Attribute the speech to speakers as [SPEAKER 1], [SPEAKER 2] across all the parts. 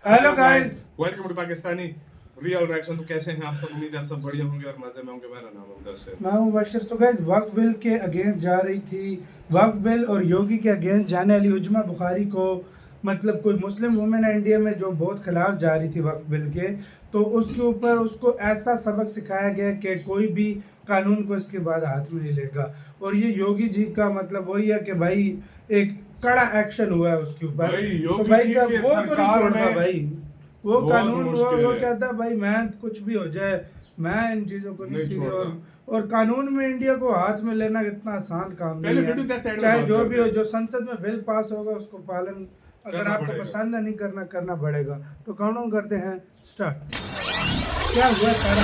[SPEAKER 1] Hello guys,
[SPEAKER 2] welcome to Pakistani real reaction. तो कैसे हैं आप सब? उम्मीद है आप सब बढ़िया होंगे और मजे में होंगे। मेरा नाम है मुदस्सिर।
[SPEAKER 1] मैं हूं बशीर। सो गाइस, वक्फ बिल के अगेंस्ट जा रही थी। वक्फ बिल और योगी के अगेंस्ट जाने वाली उजमा बुखारी को, मतलब कोई मुस्लिम वुमेन है इंडिया में जो बहुत खिलाफ जा रही थी वक्फ बिल के, तो उसके ऊपर उसको ऐसा सबक सिखाया गया कि कोई भी कानून को इसके बाद हाथ में नहीं लेगा। और ये योगी जी का मतलब वही है कि भाई एक कड़ा एक्शन हुआ है उसके ऊपर।
[SPEAKER 2] भाई,
[SPEAKER 1] तो
[SPEAKER 2] योगी
[SPEAKER 1] भाई
[SPEAKER 2] जी
[SPEAKER 1] साहब
[SPEAKER 2] के
[SPEAKER 1] वो तो नहीं
[SPEAKER 2] सरकार
[SPEAKER 1] छोड़ता
[SPEAKER 2] में
[SPEAKER 1] भाई। वो
[SPEAKER 2] बहुत
[SPEAKER 1] कानून
[SPEAKER 2] मुश्किल
[SPEAKER 1] वो
[SPEAKER 2] है।
[SPEAKER 1] कहता है भाई मैं कुछ भी हो जाए, मैं इन चीज़ों को नहीं
[SPEAKER 2] नहीं
[SPEAKER 1] सीधी।
[SPEAKER 2] छोड़ता।
[SPEAKER 1] और कानून में इंडिया को हाथ में लेना इतना आसान काम
[SPEAKER 2] पहले
[SPEAKER 1] नहीं
[SPEAKER 2] वीडियो देखते
[SPEAKER 1] है।
[SPEAKER 2] हैं,
[SPEAKER 1] चाहे
[SPEAKER 2] बात
[SPEAKER 1] जो
[SPEAKER 2] करते
[SPEAKER 1] भी हो,
[SPEAKER 2] हैं।
[SPEAKER 1] जो संसद में बिल पास होगा उसको पालन अगर
[SPEAKER 2] करना
[SPEAKER 1] आपको
[SPEAKER 2] पड़ेगा।
[SPEAKER 1] पसंद है नहीं करना पड़ेगा। तो कानून करते हैं स्टार्ट। क्या हुआ सारा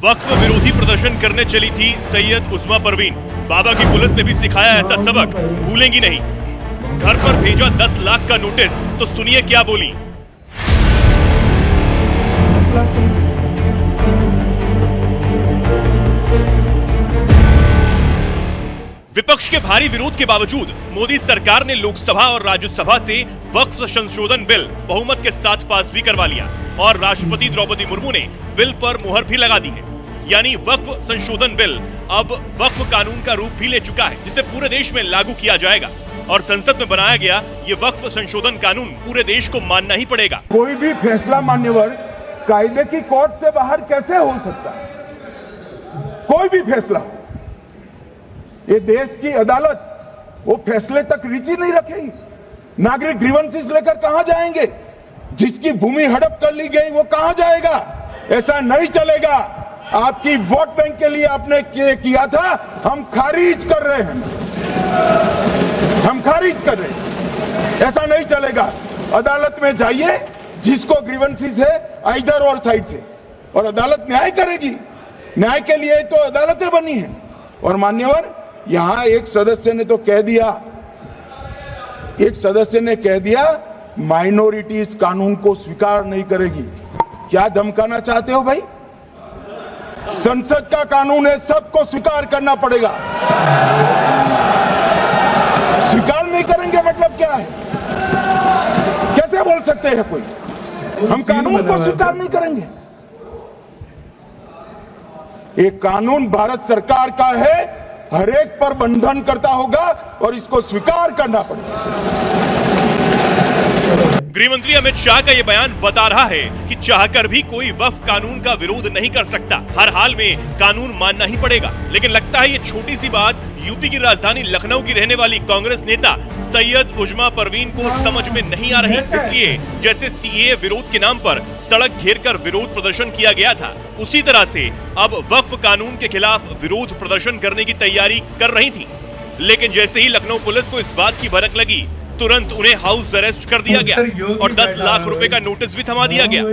[SPEAKER 3] वक्फ विरोधी प्रदर्शन करने चली थी सैयद उस्मा परवीन। बाबा की पुलिस ने भी सिखाया ऐसा सबक, भूलेंगी नहीं। घर पर भेजा 10 लाख का नोटिस, तो सुनिए क्या बोली। विपक्ष के भारी विरोध के बावजूद मोदी सरकार ने लोकसभा और राज्यसभा से वक्फ संशोधन बिल बहुमत के साथ पास भी करवा लिया और राष्ट्रपति द्रौपदी मुर्मू ने बिल पर मुहर भी लगा दी है। यानी वक्फ संशोधन बिल अब वक्फ कानून का रूप भी ले चुका है, जिसे पूरे देश में लागू किया जाएगा। और संसद में बनाया गया ये वक्फ संशोधन कानून पूरे देश को मानना ही पड़ेगा।
[SPEAKER 4] कोई भी फैसला मान्यवर कायदे की कोर्ट से बाहर कैसे हो सकता है? कोई भी फैसला, ये देश की अदालत वो फैसले तक रुचि नहीं रखेगी। नागरिक ग्रीवेंसेस लेकर कहां जाएंगे? जिसकी भूमि हड़प कर ली गई वो कहां जाएगा? ऐसा नहीं चलेगा। आपकी वोट बैंक के लिए आपने किया था, हम खारिज कर रहे हैं, हम खारिज कर रहे हैं। ऐसा नहीं चलेगा। अदालत में जाइए, जिसको ग्रीवेंसेस है इधर और साइड से, और अदालत न्याय करेगी। न्याय के लिए तो अदालतें बनी हैं। और मान्यवर, यहां एक सदस्य ने तो कह दिया, एक सदस्य ने कह दिया माइनॉरिटी इस कानून को स्वीकार नहीं करेगी। क्या धमकाना चाहते हो भाई? संसद का कानून है, सबको स्वीकार करना पड़ेगा। स्वीकार नहीं करेंगे मतलब क्या है? कैसे बोल सकते हैं कोई? हम कानून को स्वीकार नहीं करेंगे। एक कानून भारत सरकार का है, हर एक पर बंधन करता होगा और इसको स्वीकार करना पड़ेगा।
[SPEAKER 3] गृह मंत्री अमित शाह का ये बयान बता रहा है कि चाहकर भी कोई वक्फ कानून का विरोध नहीं कर सकता, हर हाल में कानून मानना ही पड़ेगा। लेकिन लगता है ये छोटी सी बात यूपी की राजधानी लखनऊ की रहने वाली कांग्रेस नेता सैयद उजमा परवीन को समझ में नहीं आ रही। इसलिए जैसे सीएए विरोध के नाम पर सड़क घेरकर विरोध प्रदर्शन किया गया था, उसी तरह से अब वक्फ कानून के खिलाफ विरोध प्रदर्शन करने की तैयारी कर रही थी। लेकिन जैसे ही लखनऊ पुलिस को इस बात की भनक लगी, तुरंत उन्हें हाउस अरेस्ट कर दिया गया और 10 लाख रुपए का नोटिस भी थमा दिया गया।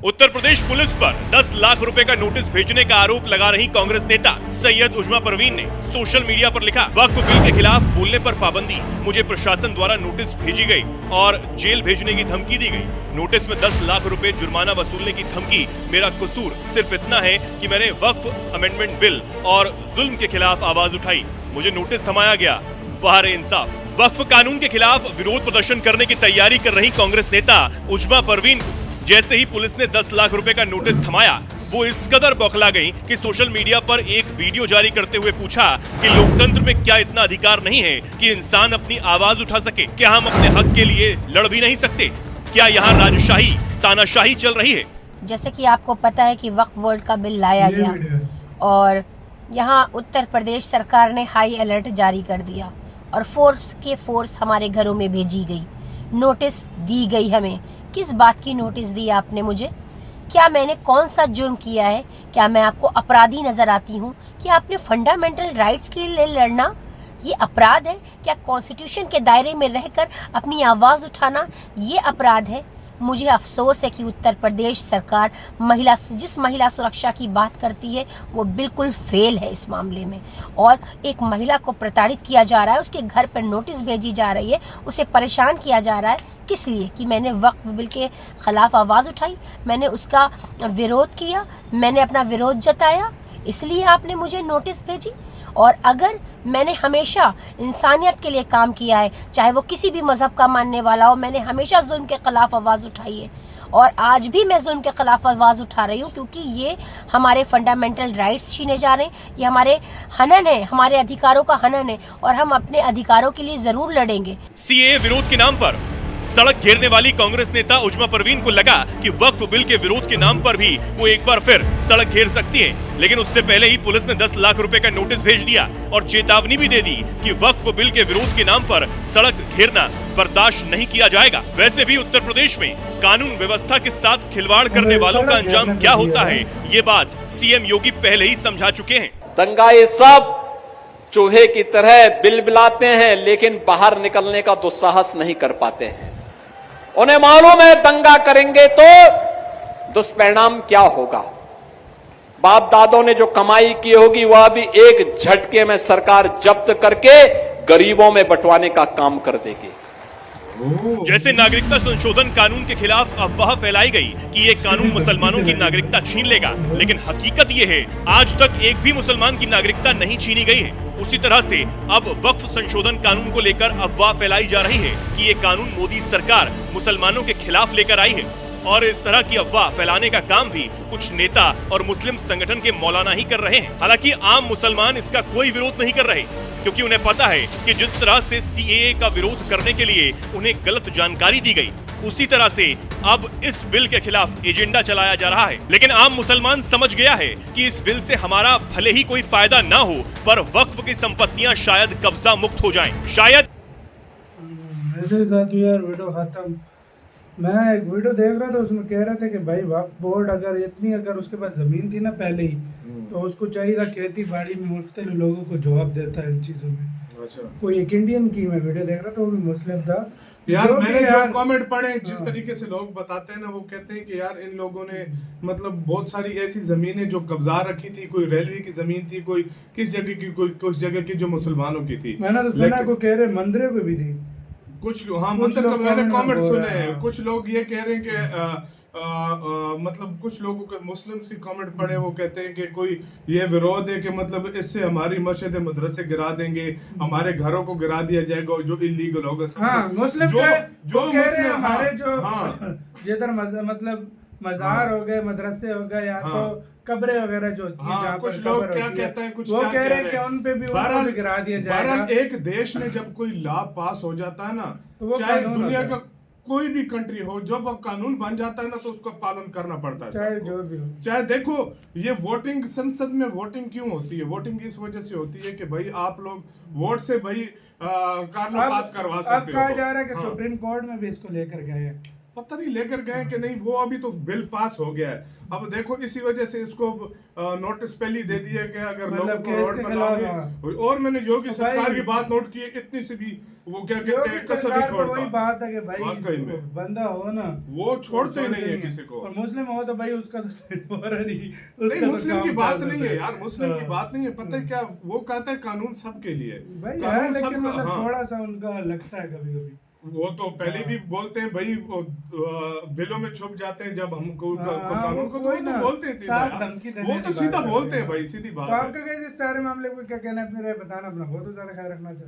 [SPEAKER 3] उत्तर प्रदेश पुलिस पर 10 लाख रुपए का नोटिस भेजने का आरोप लगा रही कांग्रेस नेता सैयद उजमा परवीन ने सोशल मीडिया पर लिखा, वक्फ बिल के खिलाफ बोलने पर पाबंदी, मुझे प्रशासन द्वारा नोटिस भेजी गई और जेल भेजने की धमकी दी गई। नोटिस में 10 लाख रुपए जुर्माना वसूलने की धमकी। मेरा कसूर सिर्फ इतना है कि मैंने वक्फ अमेंडमेंट बिल और जुल्म के खिलाफ आवाज उठाई, मुझे नोटिस थमाया गया। वाह इंसाफ। वक्फ कानून के खिलाफ विरोध प्रदर्शन करने की तैयारी कर रही कांग्रेस नेता उजमा परवीन को जैसे ही पुलिस ने 10 लाख रुपए का नोटिस थमाया, वो इस कदर बौखला गई कि सोशल मीडिया पर एक वीडियो जारी करते हुए पूछा कि लोकतंत्र में क्या इतना अधिकार नहीं है कि इंसान अपनी आवाज उठा सके? क्या हम अपने हक के लिए लड़ भी नहीं सकते? क्या यहाँ राजशाही, तानाशाही चल रही है?
[SPEAKER 5] जैसे कि आपको पता है कि वक्फ बोर्ड का बिल लाया गया और यहाँ उत्तर प्रदेश सरकार ने हाई अलर्ट जारी कर दिया और फोर्स हमारे घरों में भेजी गई, नोटिस दी गई। हमें किस बात की नोटिस दी आपने मुझे? क्या मैंने कौन सा जुर्म किया है? क्या मैं आपको अपराधी नजर आती हूँ? क्या आपने फंडामेंटल राइट्स के लिए लड़ना ये अपराध है? क्या कॉन्स्टिट्यूशन के दायरे में रहकर अपनी आवाज उठाना ये अपराध है? मुझे अफसोस है कि उत्तर प्रदेश सरकार जिस महिला सुरक्षा की बात करती है वो बिल्कुल फेल है इस मामले में। और एक महिला को प्रताड़ित किया जा रहा है, उसके घर पर नोटिस भेजी जा रही है, उसे परेशान किया जा रहा है। किस लिए? कि मैंने वक्फ बिल के खिलाफ आवाज़ उठाई, मैंने उसका विरोध किया, मैंने अपना विरोध जताया, इसलिए आपने मुझे नोटिस भेजी। और अगर मैंने हमेशा इंसानियत के लिए काम किया है, चाहे वो किसी भी मज़हब का मानने वाला हो, मैंने हमेशा जुल्म के ख़िलाफ़ आवाज़ उठाई है और आज भी मैं जुल्म के ख़िलाफ़ आवाज़ उठा रही हूँ, क्योंकि ये हमारे फंडामेंटल राइट्स छीने जा रहे हैं, ये हमारे हनन है, हमारे अधिकारों का हनन है और हम अपने अधिकारों के लिए ज़रूर लड़ेंगे।
[SPEAKER 3] सीएए विरोध के नाम पर सड़क घेरने वाली कांग्रेस नेता उजमा परवीन को लगा कि वक्फ बिल के विरोध के नाम पर भी वो एक बार फिर सड़क घेर सकती है, लेकिन उससे पहले ही पुलिस ने 10 लाख रुपए का नोटिस भेज दिया और चेतावनी भी दे दी कि वक्फ बिल के विरोध के नाम पर सड़क घेरना बर्दाश्त नहीं किया जाएगा। वैसे भी उत्तर प्रदेश में कानून व्यवस्था के साथ खिलवाड़ करने वालों का अंजाम क्या होता है, ये बात सीएम योगी पहले ही समझा चुके हैं।
[SPEAKER 6] दंगाई सब चूहे की तरह बिलबिलाते हैं, लेकिन बाहर निकलने का दुस्साहस नहीं कर पाते हैं। उन्हें मालूम है दंगा करेंगे तो दुष्परिणाम क्या होगा। बाप दादों ने जो कमाई की होगी वह भी एक झटके में सरकार जब्त करके गरीबों में बंटवाने का काम कर देगी।
[SPEAKER 3] जैसे नागरिकता संशोधन कानून के खिलाफ अफवाह फैलाई गई कि ये कानून मुसलमानों की नागरिकता छीन लेगा, लेकिन हकीकत ये है आज तक एक भी मुसलमान की नागरिकता नहीं छीनी गई है। उसी तरह से अब वक्फ संशोधन कानून को लेकर अफवाह फैलाई जा रही है कि ये कानून मोदी सरकार मुसलमानों के खिलाफ लेकर आई है और इस तरह की अफवाह फैलाने का काम भी कुछ नेता और मुस्लिम संगठन के मौलाना ही कर रहे हैं। हालांकि आम मुसलमान इसका कोई विरोध नहीं कर रहे, क्योंकि उन्हें पता है कि जिस तरह से सीएए का विरोध करने के लिए उन्हें गलत जानकारी दी गई, उसी तरह से अब इस बिल के खिलाफ एजेंडा चलाया जा रहा है। लेकिन आम मुसलमान समझ गया है कि इस बिल से हमारा भले ही कोई फायदा ना हो, पर वक्फ की संपत्तियां शायद कब्जा मुक्त हो जाएं। शायद
[SPEAKER 1] ऐसे साथ यार वीडियो खत्म। मैं एक वीडियो देख रहा था, उसमें कह रहे थे कि भाई वक्फ बोर्ड अगर उसके पास जमीन थी ना पहले ही, तो उसको चाहिए था खेती बाड़ी में मुख्तलिफ लोगों को जवाब देता है इन चीज़ों में।
[SPEAKER 2] अच्छा,
[SPEAKER 1] कोई एक इंडियन की मैं वीडियो देख रहा था, वो भी मुस्लिम था
[SPEAKER 2] यार। मैंने जो
[SPEAKER 1] यार
[SPEAKER 2] कमेंट पढ़े, जिस तरीके से लोग बताते हैं ना, वो कहते हैं कि यार इन लोगों ने मतलब बहुत सारी ऐसी जमीनें जो कब्जा रखी थी, कोई रेलवे की जमीन थी, कोई किस जगह की, कोई कुछ जगह की जो मुसलमानों की थी।
[SPEAKER 1] मैंने तो सुना को कह रहे मंदिरों पे भी थी
[SPEAKER 2] कुछ। हाँ, मंदिर का मैंने कमेंट सुने हैं। कुछ लोग ये कह रहे हैं कि मतलब कुछ लोगों के मुस्लिम्स की कमेंट पढ़े, वो कहते हैं कि कोई ये विरोध है कि मतलब इससे हमारी मस्जिद मदरसे गिरा देंगे, हमारे घरों को गिरा दिया जाएगा जो इलीगल होगा।
[SPEAKER 1] हाँ, मुस्लिम जो कह रहे हैं हमारे जो
[SPEAKER 2] हाँ,
[SPEAKER 1] जिधर मतलब मजार हो गए, मदरसे हो गए, या तो कब्रें वगैरह जो होती हैं, जहाँ
[SPEAKER 2] कुछ लोग क्या कहते हैं, कुछ
[SPEAKER 1] वो कह रहे हैं कि उन पे भी गिरा दिया जाएगा।
[SPEAKER 2] एक देश में जब कोई लॉ पास हो जाता है ना,
[SPEAKER 1] तो वो
[SPEAKER 2] चाहे दुनिया का कोई भी कंट्री हो, जब कानून बन जाता है ना, तो उसका पालन करना पड़ता है,
[SPEAKER 1] चाहे जो भी हो।
[SPEAKER 2] चाहे देखो ये वोटिंग, संसद में वोटिंग क्यों होती है? वोटिंग इस वजह से होती है कि भाई आप लोग वोट से भाई कानून पास करवा सकते हो।
[SPEAKER 1] अब कहा जा रहा है कि सुप्रीम कोर्ट में भी इसको लेकर गए हैं,
[SPEAKER 2] पता नहीं लेकर गए कि नहीं, वो अभी तो बिल पास हो गया है। अब देखो इसी वजह से इसको नोटिस पहले दे दिया कि अगर लोगों को रोड पर लाओगे। और मैंने योगी सरकार की बात नोट की है, इतनी सी भी वो क्या कहते हैं, कसर नहीं छोड़ता।
[SPEAKER 1] वही बात है कि भाई बंदा हो ना,
[SPEAKER 2] वो छोड़ते ही नहीं है किसी को।
[SPEAKER 1] और मुस्लिम हो तो भाई उसका तो
[SPEAKER 2] नहीं, मुस्लिम की बात नहीं है यार, मुस्लिम की बात नहीं है। पता है क्या वो कहता है, कानून सबके लिए
[SPEAKER 1] भाई है, लेकिन मतलब थोड़ा सा उनका लगता है कभी कभी।
[SPEAKER 2] वो तो पहले भी बोलते हैं भाई, बिलों में छुप जाते हैं जब हमको कानून को, तो बोलते हैं सीधा, वो तो सीधा बोलते हैं भाई, सीधी बात।
[SPEAKER 1] आपका कैसे सारे मामले को क्या कहना है, अपनी राय बताना, अपना बहुत ज्यादा ख्याल रखना चाहिए।